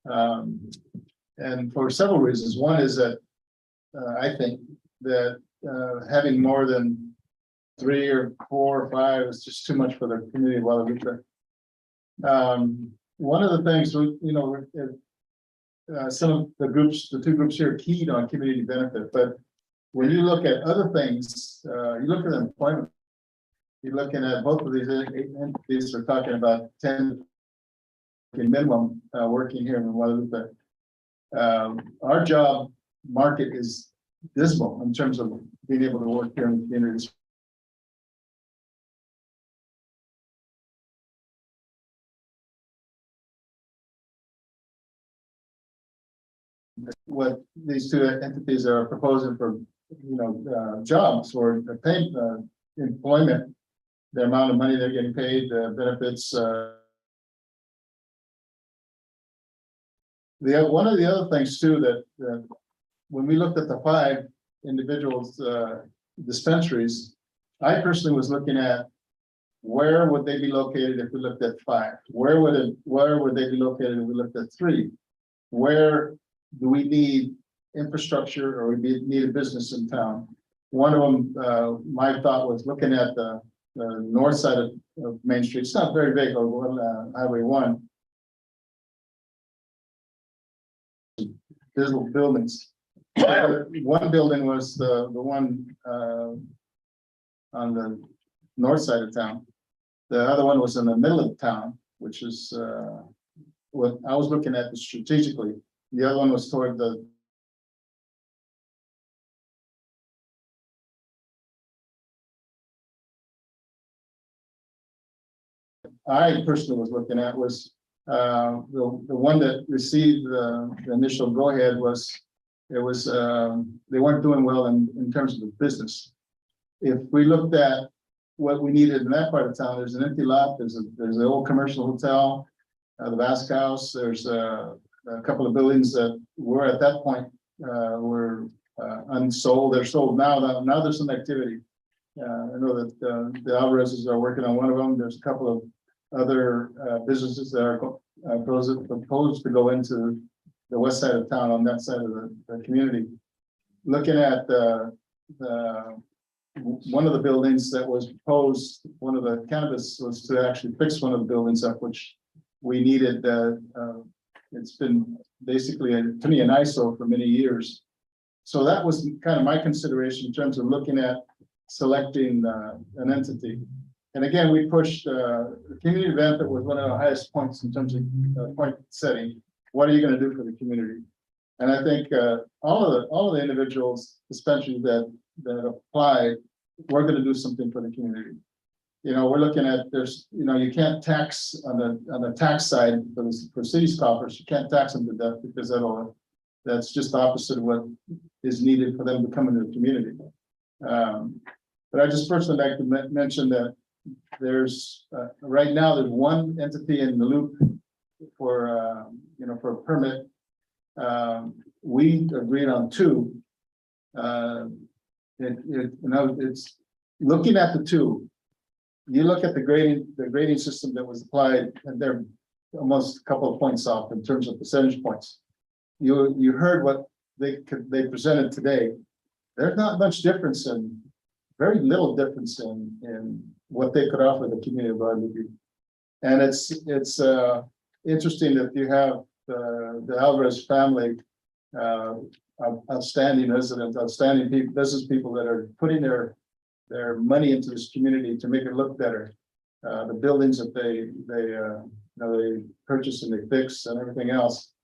And for several reasons. One is that I think that having more than 3 or 4 or 5 is just too much for the community of Guadalupe. One of the things, some of the groups, the 2 groups here keyed on community benefit, but when you look at other things, you look at employment, you're looking at both of these entities are talking about 10 minimum working here in Guadalupe. Our job market is dismal in terms of being able to work here in the communities. What these 2 entities are proposing for, jobs or pay, employment, the amount of money they're getting paid, the benefits. One of the other things too that when we looked at the 5 individuals dispensaries, I personally was looking at where would they be located if we looked at 5? Where would they be located if we looked at 3? Where do we need infrastructure or we need a business in town? One of them, my thought was looking at the north side of Main Street. It's not very big on Highway 1. There's buildings. One building was the one on the north side of town. The other one was in the middle of town, which is what I was looking at strategically. The other one was toward the I personally was looking at was the one that received the initial go ahead was they weren't doing well in terms of the business. If we looked at what we needed in that part of town, there's an empty lot, there's an old commercial hotel, the Basque House, there's a couple of buildings that were at that point were unsold. They're sold now. Now there's some activity. I know that the Alvarez's are working on one of them. There's a couple of other businesses that are proposed to go into the west side of town on that side of the community. Looking at one of the buildings that was proposed, one of the cannabis was to actually fix one of the buildings up, which we needed. It's been basically to me an eyesore for many years. So that was kind of my consideration in terms of looking at selecting an entity. And again, we pushed the community benefit was one of the highest points in terms of point setting. What are you going to do for the community? And I think all of the individuals, dispensaries that applied, we're going to do something for the community. We're looking at you can't tax on the tax side for cities coffers. You can't tax them to death because that's just the opposite of what is needed for them to come into the community. But I just personally like to mention that there's right now there's one entity in the loop for for a permit. We agreed on 2. It's looking at the 2. You look at the grading system that was applied, and they're almost a couple of points off in terms of percentage points. You heard what they presented today. There's not much difference very little difference in what they could offer the community of Guadalupe. And it's interesting that you have the Alvarez family, outstanding residents, outstanding people, business people that are putting their money into this community to make it look better. The buildings that they purchase and they fix and everything else.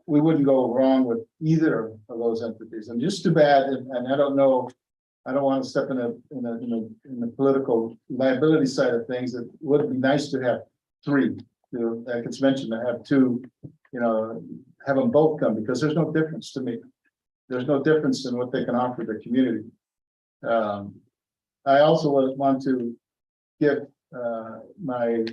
We wouldn't go wrong with either of those entities. And just too bad. And I don't know. I don't want to step in the political liability side of things. It would be nice to have 3. Like it's mentioned, to have 2. Have them both come, because there's no difference to me. There's no difference in what they can offer the community. I also want to give my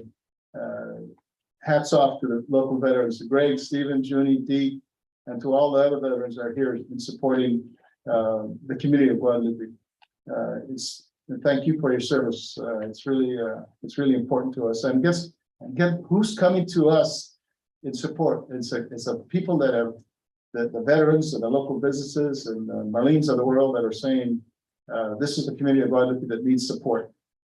hats off to the local veterans, Greg, Stephen, Junie, Dee, and to all the other veterans that are here in supporting the community of Guadalupe. Thank you for your service. It's really important to us. And guess who's coming to us in support. It's a people that have the veterans and the local businesses and the Marines of the world that are saying, this is the community of Guadalupe that needs support.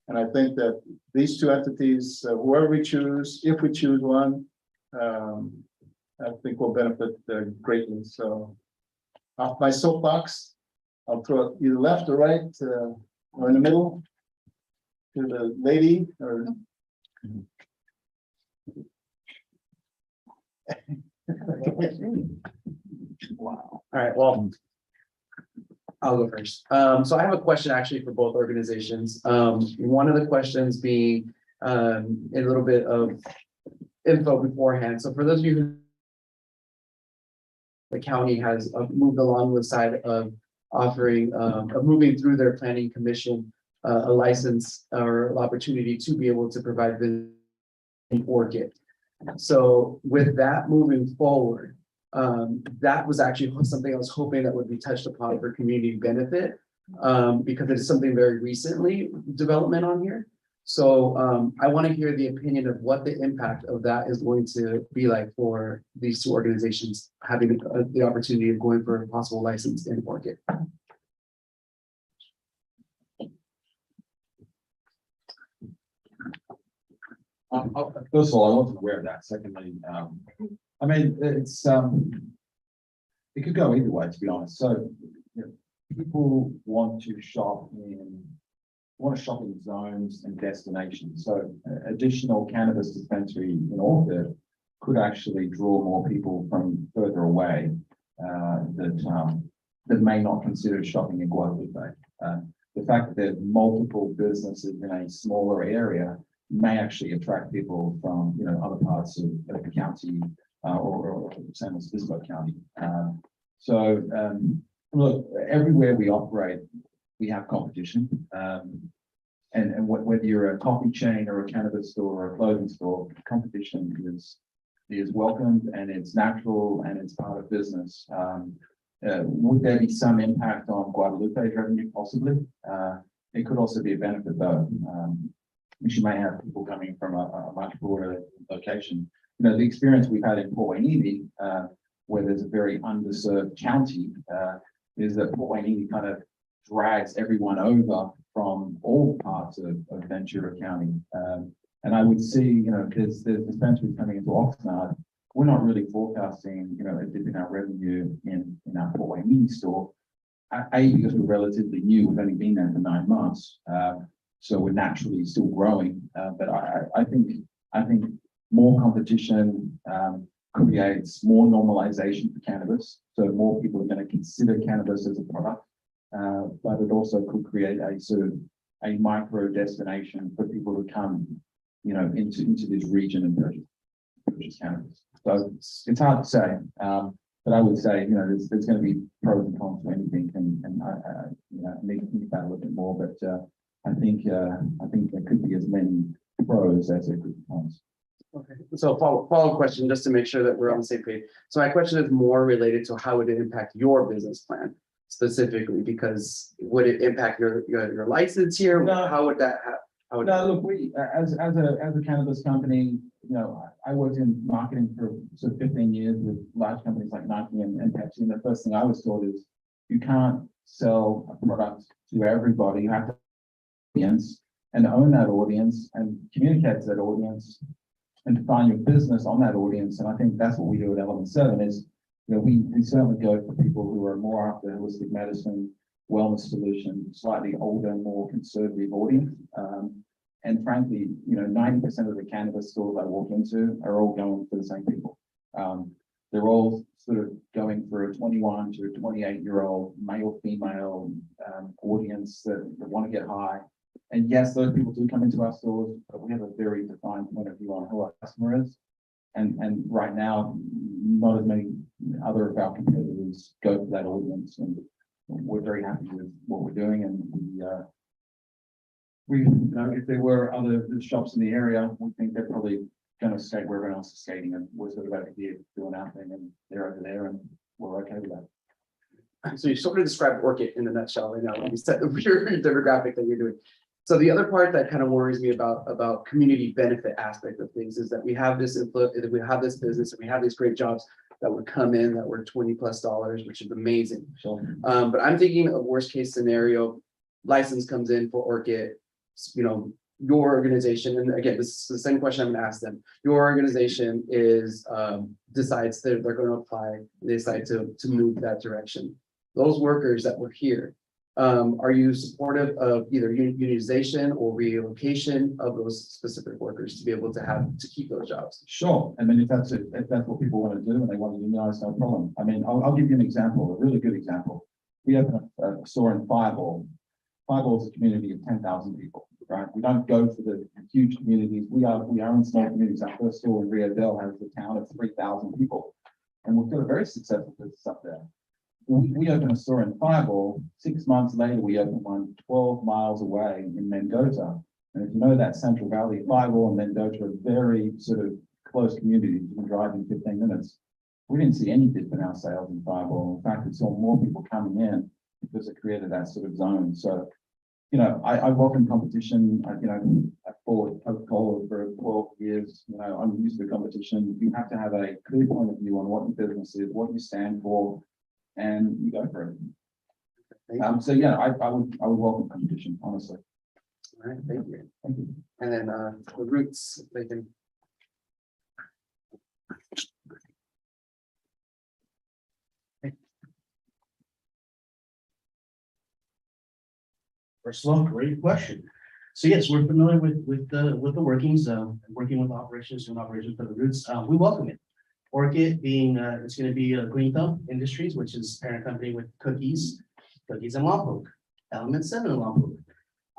And I think that these two entities, whoever we choose, if we choose one, I think will benefit greatly. So off my soapbox, I'll throw it either left or right or in the middle to the lady or. Wow. All right, well, I'll go first. So I have a question actually for both organizations. One of the questions being a little bit of info beforehand. So for those of you who the county has moved along the side of offering, of moving through their planning commission, a license or opportunity to be able to provide the orchid. So with that moving forward, that was actually something I was hoping that would be touched upon for community benefit, because it is something very recently development on here. So I want to hear the opinion of what the impact of that is going to be like for these two organizations having the opportunity of going for a possible license in orchid. First of all, I wasn't aware of that. Secondly, I mean, it could go either way, to be honest. So, you know, people want to shop in shopping zones and destinations. So, additional cannabis dispensary in Orchid could actually draw more people from further away that may not consider shopping in Guadalupe. The fact that there's multiple businesses in a smaller area may actually attract people from, you know, other parts of the county or San Francisco County. Look, everywhere we operate, we have competition. And whether you're a coffee chain or a cannabis store or a clothing store, competition is welcomed and it's natural and it's part of business. Would there be some impact on Guadalupe's revenue? Possibly. It could also be a benefit though. You may have people coming from a much broader location. You know, the experience we've had in Port Wainini, where there's a very underserved county, is that Port Wainini kind of drags everyone over from all parts of Ventura County. And I would see, you know, there's dispensaries coming into Oxnard. We're not really forecasting, you know, a dip in our revenue in our Port Wainini store. Because we're relatively new, we've only been there for 9 months. So we're naturally still growing, but I think more competition creates more normalization for cannabis. So more people are going to consider cannabis as a product, but it also could create a sort of a micro destination for people to come, you know, into this region and purchase cannabis. So it's hard to say, but I would say, you know, there's going to be pros and cons to anything, and I you know, need to think about it a little bit more, but. I think there could be as many pros as there could be cons. Okay, so follow-up question, just to make sure that we're on the same page. So my question is more related to how would it impact your business plan specifically, because would it impact your license here? No. How would that Look, we as a cannabis company, you know, I worked in marketing for sort of 15 years with large companies like Nike and Pepsi, and the first thing I was taught is you can't sell a product to everybody. You have to audience and own that audience and communicate to that audience and define your business on that audience. And I think that's what we do at Element 7 is, you know, we certainly go for people who are more after holistic medicine, wellness solution, slightly older, more conservative audience. And frankly, you know, 90% of the cannabis stores I walk into are all going for the same people. They're all sort of going for a 21 to a 28-year-old male, female audience that want to get high. And yes, those people do come into our stores, but we have a very defined point of view on who our customer is. And right now, not as many other of our competitors go for that audience. And we're very happy with what we're doing. And we you know, if there were other shops in the area, we think they're probably going to skate where everyone else is skating. And we're sort of over here doing our thing, and they're over there, and we're okay with that. So you sort of described Orchid in a nutshell right now. You said the demographic that you're doing. So the other part that kind of worries me about community benefit aspect of things is that we have this we have this business and we have these great jobs that would come in that were $20+, which is amazing. Sure. But I'm thinking of worst case scenario, license comes in for Orchid, you know, your organization, and again, this is the same question I'm gonna ask them. Your organization is decides that they're gonna apply, they decide to move that direction. Those workers that were here, are you supportive of either unionization or relocation of those specific workers to be able to keep those jobs? Sure. I mean, if that's what people want to do and they want to unionize, no problem. I mean, I'll give you an example, a really good example. We open a store in Fireball. Fireball is a community of 10,000 people, right? We don't go for the huge communities. We are in small communities. Our first store in Rio Del has a town of 3,000 people. And we've got a very successful business up there. We open a store in Fireball. 6 months later, we open one 12 miles away in Mendota. And if you know that Central Valley, Fireball and Mendota are very sort of close communities. You can drive in 15 minutes. We didn't see any dip in our sales in Fireball. In fact, we saw more people coming in because it created that sort of zone. So, you know, I welcome competition. I fought Coca-Cola for 12 years. You know, I'm used to competition. You have to have a clear point of view on what your business is, what you stand for, and you go for it. So yeah, I would welcome competition, honestly. All right, thank you. Thank you. And then the roots, they can. First of all, great question. So yes, we're familiar with the workings, working with operations and operations for the roots. We welcome it. Orchid being, it's going to be Green Thumb Industries, which is parent company with cookies and Lompoc, Element 7 in Lompoc.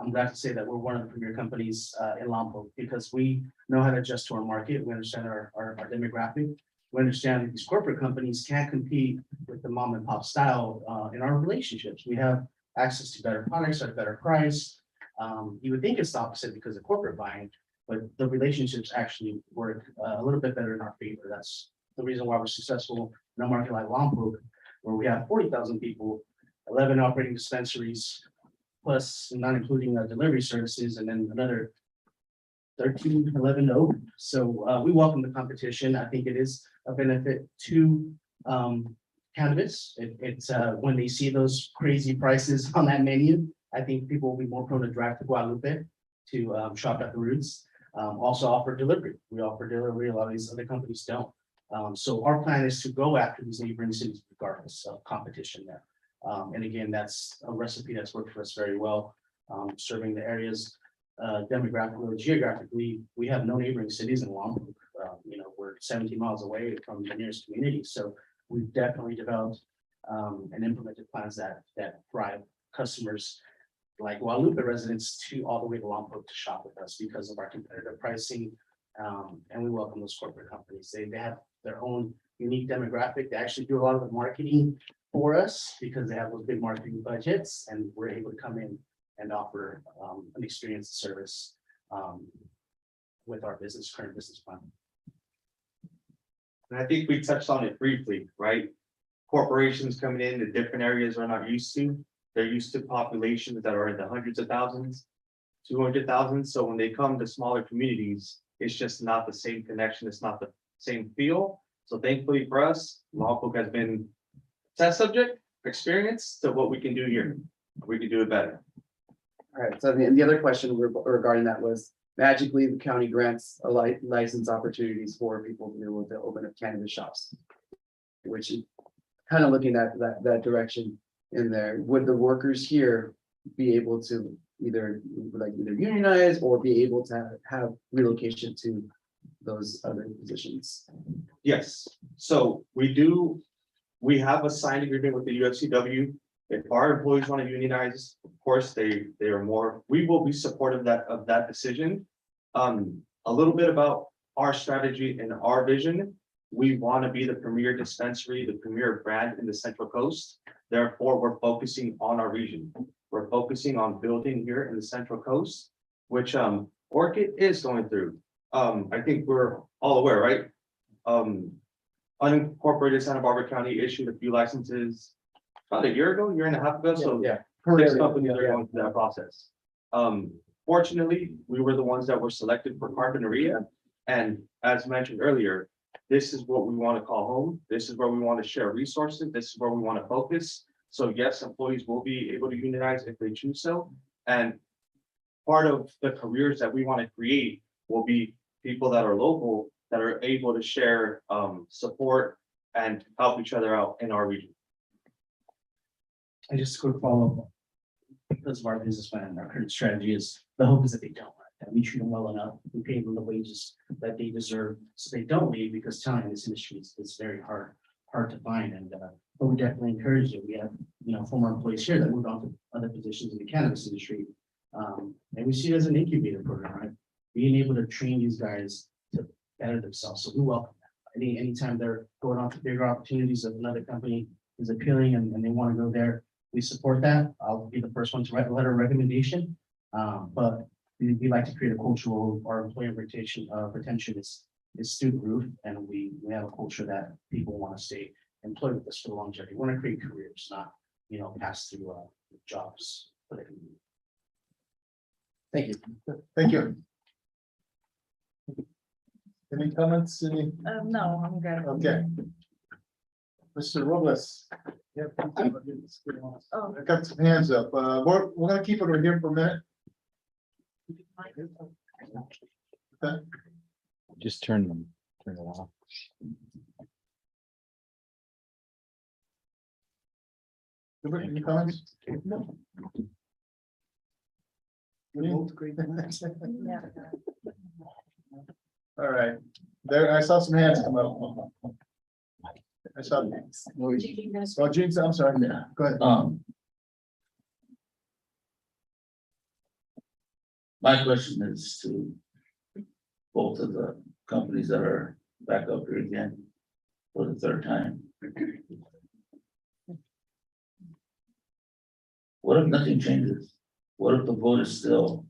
I'm glad to say that we're one of the premier companies in Lompoc because we know how to adjust to our market. We understand our demographic. We understand that these corporate companies can't compete with the mom and pop style in our relationships. We have access to better products at a better price. You would think it's the opposite because of corporate buying, but the relationships actually work a little bit better in our favor. That's the reason why we're successful in a market like Lompoc, where we have 40,000 people, 11 operating dispensaries, plus not including delivery services, and then another 11 to open. So we welcome the competition. I think it is a benefit to cannabis. It's when they see those crazy prices on that menu, I think people will be more prone to drive to Guadalupe to shop at the roots. Also offer delivery. We offer delivery. A lot of these other companies don't. So our plan is to go after these neighboring cities regardless of competition there. And again, that's a recipe that's worked for us very well, serving the areas demographically or geographically. We have no neighboring cities in Lompoc. You know, we're 17 miles away from the nearest community. So we've definitely developed and implemented plans that drive customers like Guadalupe residents to all the way to Lompoc to shop with us because of our competitive pricing. And we welcome those corporate companies. They have their own unique demographic. They actually do a lot of the marketing for us because they have those big marketing budgets, and we're able to come in and offer an experienced service with our current business plan. And I think we touched on it briefly, right? Corporations coming in to different areas are not used to. They're used to populations that are in the hundreds of thousands, 200,000. So when they come to smaller communities, it's just not the same connection. It's not the same feel. So thankfully for us, Lompoc has been test subject experience to what we can do here. We can do it better. All right, so the other question regarding that was magically the county grants a license opportunities for people to be able to open up cannabis shops, which is kind of looking at that direction in there. Would the workers here be able to either unionize or be able to have relocation to those other positions? Yes. So we have a signed agreement with the UFCW. If our employees want to unionize, of course, we will be supportive of that decision. A little bit about our strategy and our vision. We want to be the premier dispensary, the premier brand in the Central Coast. Therefore, we're focusing on our region. We're focusing on building here in the Central Coast, which Orchid is going through. I think we're all aware, right? Unincorporated Santa Barbara County issued a few licenses about a year and a half ago. So Yeah. six companies are going through that process. Fortunately, we were the ones that were selected for Carpinteria. And as mentioned earlier, this is what we want to call home. This is where we want to share resources. This is where we want to focus. So yes, employees will be able to unionize if they choose so. And part of the careers that we want to create will be people that are local, that are able to share support and help each other out in our region. And just a quick follow-up. Because of our business plan, our current strategy is, the hope is that they don't, that we treat them well enough, we pay them the wages that they deserve, so they don't leave, because talent in this industry is very hard to find, and but we definitely encourage it. We have, former employees here that moved on to other positions in the cannabis industry. And we see it as an incubator program, right? Being able to train these guys to better themselves, so we welcome that. Anytime they're going on to bigger opportunities of another company is appealing and they want to go there, we support that. I'll be the first one to write a letter of recommendation. But we like to create a culture where our employee retention is student roof, and we have a culture that people want to stay employed with us for the longevity. We want to create careers, not, pass through jobs for the community. Thank you. Thank you. Any comments? No, I'm good. Okay. Mr. Robles. Yeah. Oh. I got some hands up. We're gonna keep it over here for a minute. Okay. Just turn it off. Any comments? Yeah. All right, there, I saw some hands come up. I saw. Oh, Gene, I'm sorry, go ahead. My question is to both of the companies that are back up here again for the third time. What if nothing changes? What if the vote is still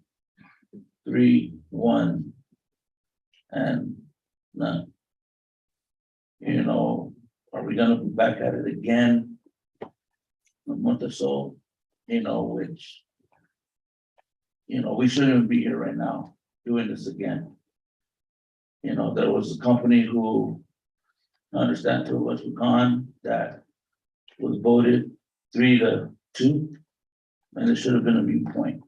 3-1 and none? Are we gonna be back at it again in a month or so? Which we shouldn't even be here right now doing this again. There was a company who, I understand through was gone, that was voted 3-2, and it should have been a mute point.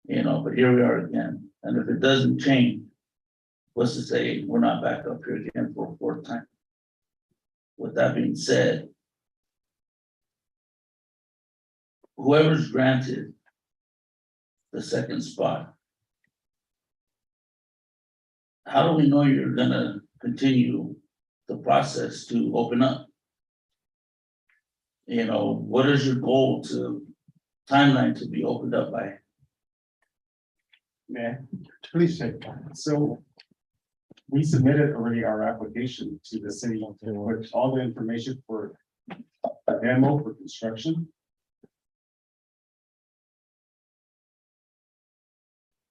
But here we are again, and if it doesn't change, what's to say we're not back up here again for a fourth time? With that being said, whoever's granted the second spot, how do we know you're gonna continue the process to open up? What is your goal timeline to be opened up by? Yeah, Please say. so we submitted already our application to the city with all the information for a demo for construction.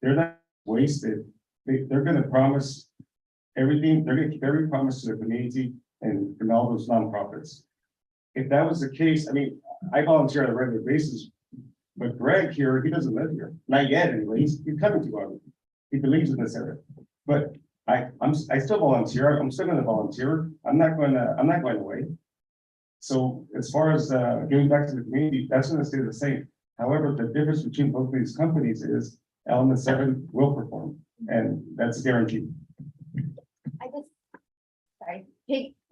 They're not wasted. They're gonna promise everything. They're gonna keep every promise to the community and all those nonprofits. If that was the case, I mean, I volunteer on a regular basis, but Greg here, he doesn't live here, not yet anyway. He's coming to Guadalupe. He believes in this area, but I still volunteer. I'm still gonna volunteer. I'm not going away. So as far as giving back to the community, that's gonna stay the same. However, the difference between both of these companies is Element 7 will perform, and that's guaranteed.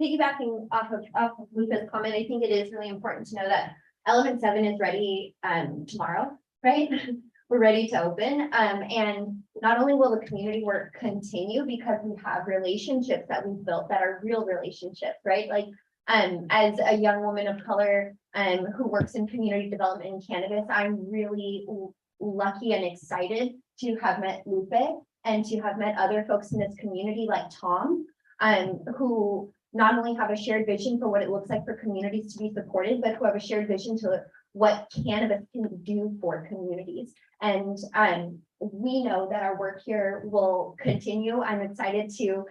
Piggybacking off of Luca's comment, I think it is really important to know that Element 7 is ready tomorrow, right? We're ready to open. And not only will the community work continue because we have relationships that we've built that are real relationships, right? Like as a young woman of color who works in community development in cannabis, I'm really lucky and excited to have met Lupe and to have met other folks in this community like Tom, who not only have a shared vision for what it looks like for communities to be supported, but who have a shared vision to what cannabis can do for communities. And we know that our work here will continue. I'm excited to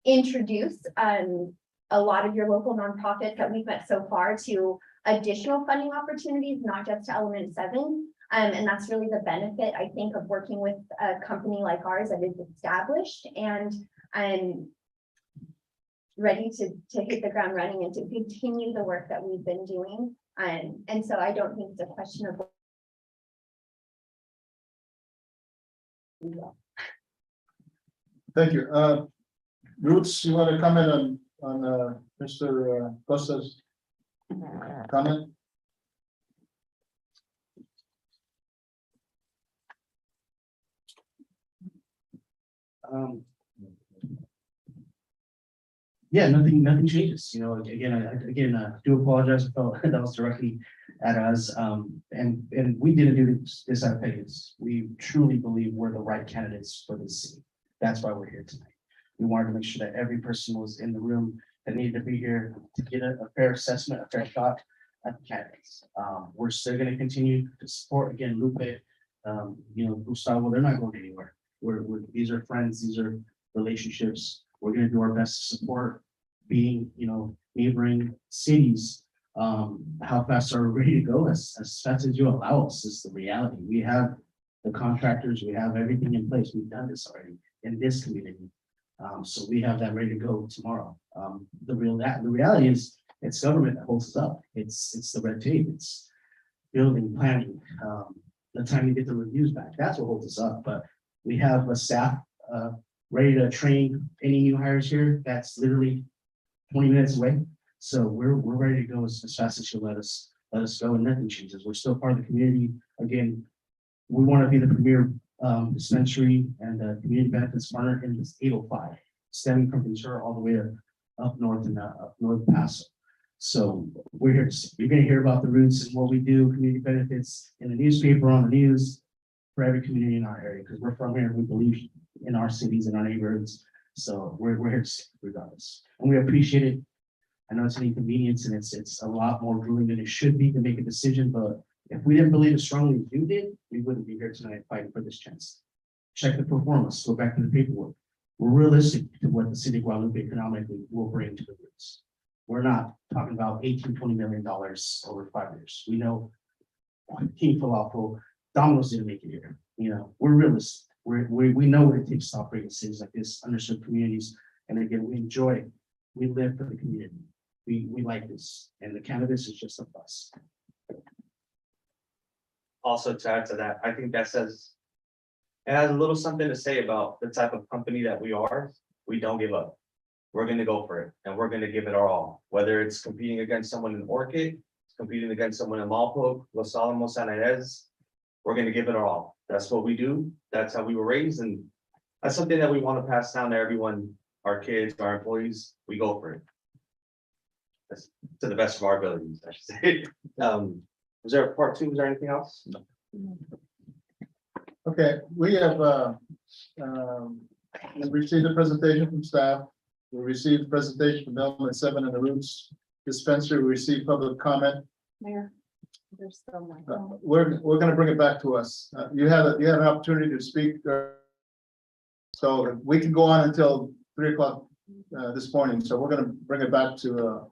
introduce a lot of your local nonprofits that we've met so far to additional funding opportunities, not just to Element 7. And that's really the benefit, I think, of working with a company like ours that is established and ready to hit the ground running and to continue the work that we've been doing. And so I don't think it's a question of. Thank you. Roots, you want to comment on Mr. Costa's comment? Um, Yeah, nothing changes, you know, again, do apologize, I felt that was directly at us, and we didn't do this out of pettiness. We truly believe we're the right candidates for this city. That's why we're here tonight. We wanted to make sure that every person was in the room that needed to be here to get a fair assessment, a fair shot at the candidates. We're still gonna continue to support, again, Lupe, Gustavo, they're not going anywhere. These are friends, these are relationships. We're gonna do our best to support being, neighboring cities. How fast are we ready to go? As fast as you allow us is the reality. We have the contractors, we have everything in place. We've done this already in this community. So we have that ready to go tomorrow. The reality is it's government that holds us up. It's the red tape, it's building, planning, the time to get the reviews back. That's what holds us up. But we have a staff, ready to train any new hires here. That's literally 20 minutes away. So we're ready to go as fast as you'll let us go, and nothing changes. We're still part of the community. Again, we want to be the premier dispensary and community benefits partner in this 805, stemming from Ventura all the way up north and up north Paso. So we're here. You're going to hear about the roots and what we do, community benefits in the newspaper, on the news, for every community in our area, because we're from here and we believe in our cities and our neighborhoods. So we're here to stay regardless, and we appreciate it. I know it's an inconvenience and it's a lot more grueling than it should be to make a decision, but if we didn't believe as strongly as you did, we wouldn't be here tonight fighting for this chance. Check the performance, go back to the paperwork. We're realistic to what the city of Guadalupe economically will bring to the roots. We're not talking about $18-20 million over 5 years. We know King Falafel, Domino's didn't make it here. We're realistic. We know what it takes to operate in cities like this, underserved communities. And again, we live for the community. We like this, and the cannabis is just a plus. Also to add to that, I think it has a little something to say about the type of company that we are. We don't give up. We're gonna go for it, and we're gonna give it our all. Whether it's competing against someone in Orchid, competing against someone in Malpo, Los Alamos, San Inez, we're gonna give it our all. That's what we do. That's how we were raised, and that's something that we want to pass down to everyone, our kids, our employees. We go for it. That's to the best of our abilities, I should say. Was there a part two? Was there anything else? No. Okay, we have received a presentation from staff. We received a presentation from Element 7 and the Roots Dispensary. We received public comment. Mayor, there's still one. We're gonna bring it back to us. You have an opportunity to speak. So we can go on until 3 o'clock this morning. So we're gonna bring it back to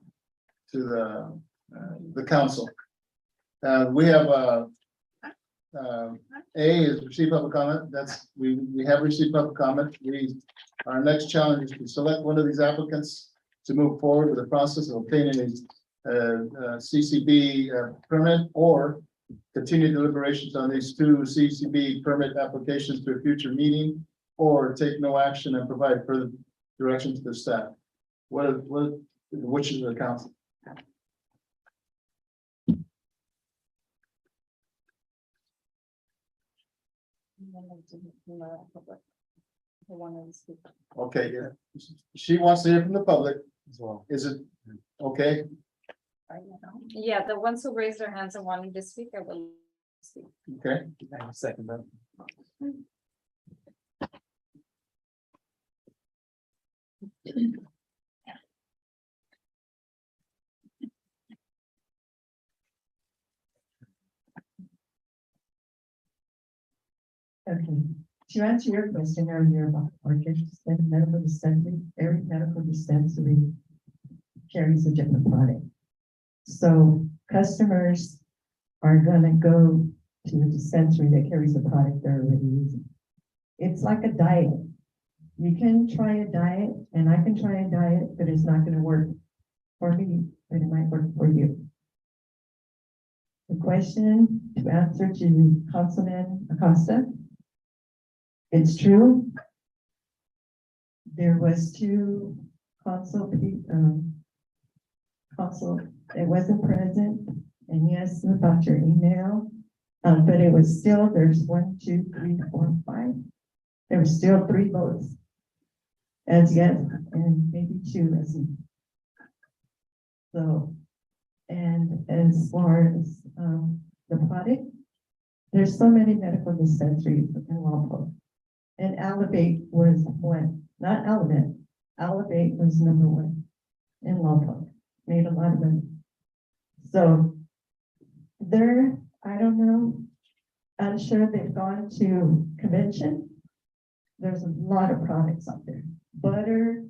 the council. We have A is received public comment. We have received public comment. Our next challenge is to select one of these applicants to move forward with the process of obtaining a CCB permit, or continue deliberations on these 2 CCB permit applications to a future meeting, or take no action and provide further direction to the staff. Which is the council? The one that was. Okay, yeah. She wants to hear from the public as well. Is it okay? Yeah, the ones who raised their hands and wanting to speak, I will speak. Okay. Second that. Okay, to answer your question earlier about Orchid and medical dispensary, every medical dispensary carries a different product. So customers are gonna go to a dispensary that carries a product they're already using. It's like a diet. You can try a diet and I can try a diet, but it's not gonna work for me, but it might work for you. The question to answer to Councilman Acosta. It's true. There was two council, it wasn't present, and yes, about your email. But it was still, there's 1, 2, 3, 4, 5. There were still 3 votes. As yes, and maybe 2 as no. So, and as far as the product, there's so many medical dispensaries in Walpole. And Elevate was one, not Element. Elevate was number 1 in Walpole. Made a lot of money. So there, I don't know. I'm sure they've gone to convention. There's a lot of products out there. Butter,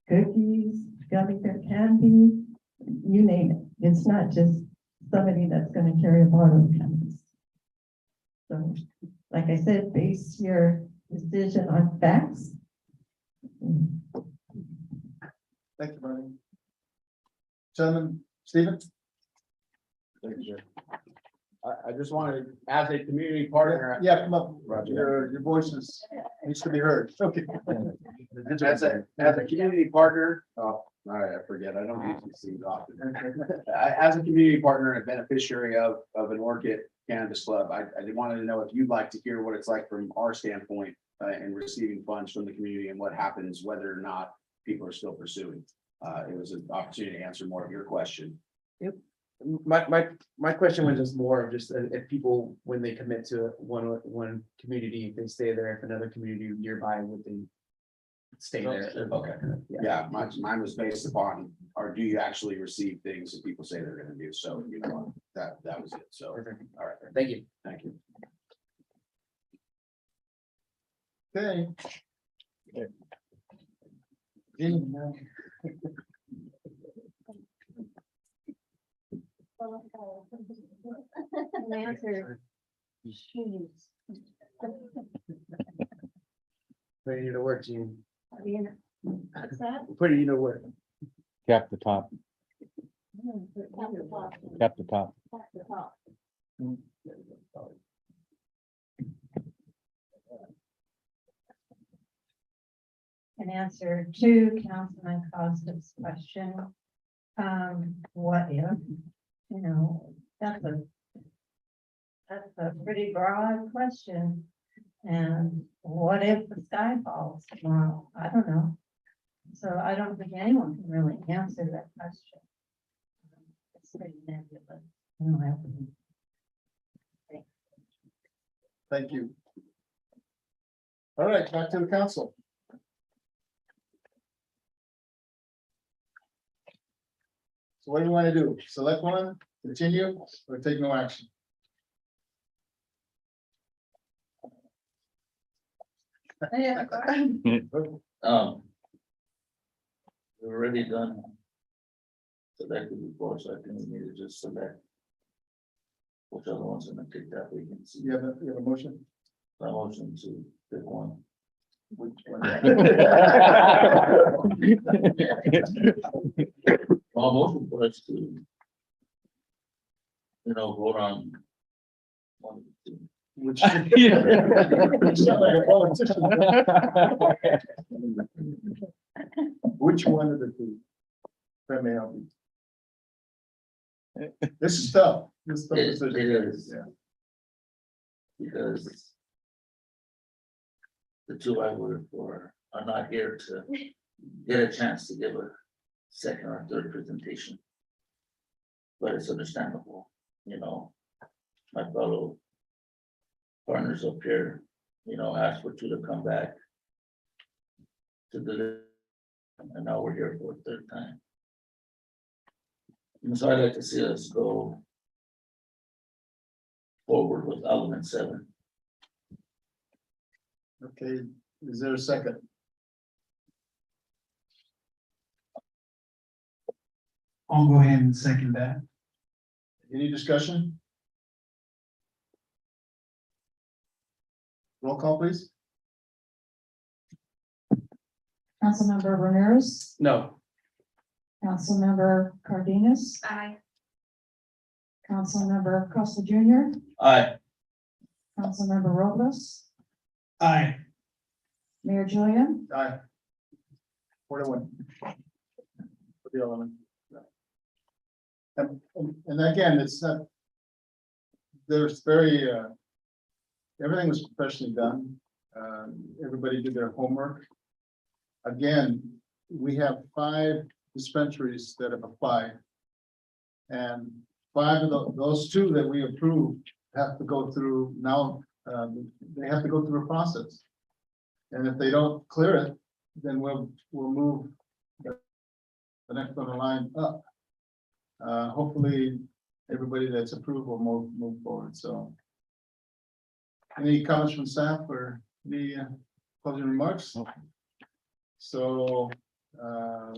cookies, gummy bear candy, you name it. It's not just somebody that's going to carry a bottle of cannabis. So, like I said, base your decision on facts. Thank you, Bernie. Chairman Stephen? I just wanted, as a community partner. Yeah, come up. Roger. Your voice needs to be heard. Okay. As a community partner, I forget, I don't usually see it often. As a community partner and a beneficiary of an Orchid Cannabis Club, I wanted to know if you'd like to hear what it's like from our standpoint in receiving funds from the community and what happens whether or not people are still pursuing. It was an opportunity to answer more of your question. My question was just more of just if people, when they commit to one community, if they stay there, if another community nearby, would they stay there? Okay. Yeah, mine was based upon, or do you actually receive things that people say they're gonna do? So, you know, that was it. So, all Perfect. right, Thank you. thank you. Okay. Jean, The answer. Putting you to work, Gene. What's that? Putting you to work. Cap the top, cap the top. An answer to Councilman Costa's question. What if, you know, that's a pretty broad question. And what if the sky falls tomorrow? I don't know. So I don't think anyone can really answer that question. It's pretty nebulous, in my opinion. thank you. All right, back to the council. So what do you want to do? Select one, continue, or take no action? We've already done. Selected before, so I think we need to just select. Which other ones gonna take that vacancy. You have a motion? My motion to pick one. Which one? My motion was to. Vote on. One, two. Which? You sound like a politician. Which one of the two? If I may help you. This is tough. This is tough It decision. is. Yeah. Because. The two I voted for are not here to get a chance to give a second or third presentation. But it's understandable, my fellow. Partners up here, asked for two to come back. To the, and now we're here for a third time. And so I'd like to see us go. Forward with element 7. Okay, is there a second? I'll go ahead and second that. Any discussion? Roll call, please. Councilmember Ramirez, No. Councilmember Cardenas, Aye. Councilmember Costa Junior, Aye. Councilmember Robles, Aye. Mayor Julian, Aye. 4-1. For the element. And again, it's not. There's very, everything was professionally done. Everybody did their homework. Again, we have 5 dispensaries that have applied. And 5 of those 2 that we approved have to go through now, they have to go through a process. And if they don't clear it, then we'll move the next on the line up. Hopefully, everybody that's approved will move forward, so. Any comments from staff or any closing remarks? So,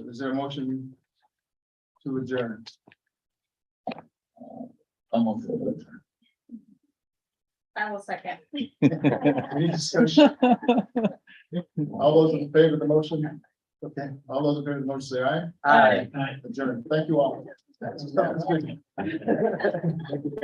is there a motion to adjourn? I'm on for it. I will second. Any discussion? All those in favor of the motion? Okay, all those in favor of the motion say aye. Aye. Adjourn. Thank you all. That's good.